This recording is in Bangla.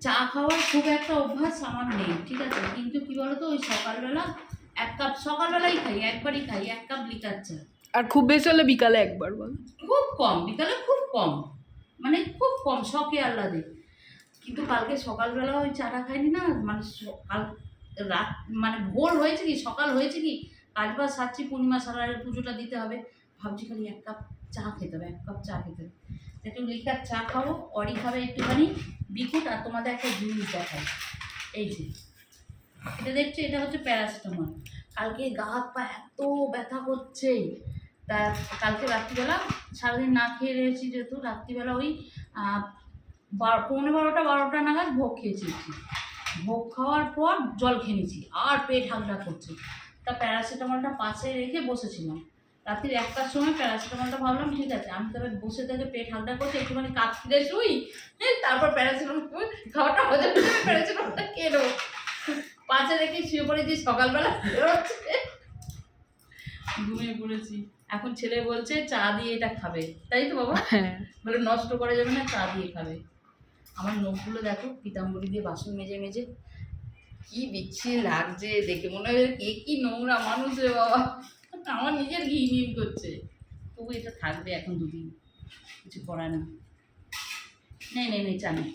চা খাওয়ার খুব একটা অভ্যাস আমার নেই, ঠিক আছে, কিন্তু কি বলতো ওই সকালবেলা এক কাপ, সকালবেলাই খাই, একবারই খাই 1 কাপ লিকার চা। আর খুব বেশি হলে বিকালে একবার বল। খুব কম, বিকালে খুব কম, মানে খুব কম, শখে আহ্লাদে। কিন্তু কালকে সকালবেলা ওই চাটা খাইনি না, মানে সকাল রাত, মানে ভোর হয়েছে কি সকাল হয়েছে কি, কাজবাজ সারছি, পূর্ণিমা সারার পুজোটা দিতে হবে, ভাবছি খালি 1 কাপ চা খেতে হবে, 1 কাপ চা খেতে হবে। একটু লিকার চা খাবো, অরি খাবে একটুখানি বিকুট, আর তোমাদের একটা জিনিস দেখাই, এই যে এটা দেখছো, এটা হচ্ছে প্যারাসিটামল। কালকে গা হাত পা এত ব্যথা করছে, তা কালকে রাত্রিবেলা সারাদিন না খেয়ে রয়েছি যেহেতু, রাত্রিবেলা ওই 11:45 নাগাদ ভোগ খেয়েছি। ভোগ খাওয়ার পর জল খেয়ে নিয়েছি, আর পেট হালকা করছে। তা প্যারাসিটামলটা পাশে রেখে বসেছিলাম, রাত্রির 1টার সময় প্যারাসিটামলটা ভাবলাম ঠিক আছে, আমি তবে বসে থেকে পেট হালকা করছে, একটুখানি কাজ ফিরে শুই, তারপর প্যারাসিটামল খাওয়াটা হয়ে যাবে, প্যারাসিটামলটা খেয়ে নেবো। পাশে রেখে শুয়ে পড়েছি, সকালবেলা বেরোচ্ছে, ঘুমিয়ে পড়েছি। এখন ছেলে বলছে চা দিয়ে এটা খাবে, তাই তো বাবা? হ্যাঁ। বলে নষ্ট করা যাবে না, চা দিয়ে খাবে। আমার নখগুলো দেখো পিতাম্বরী দিয়ে বাসন মেজে মেজে কি বিচ্ছিরি লাগছে দেখে, মনে হয় কে কি নোংরা মানুষ রে বাবা, আমার নিজের ঘি নিম করছে। তবু এটা থাকবে এখন 2 দিন, কিছু করার নেই। নেই নেই নেই, চা নেই।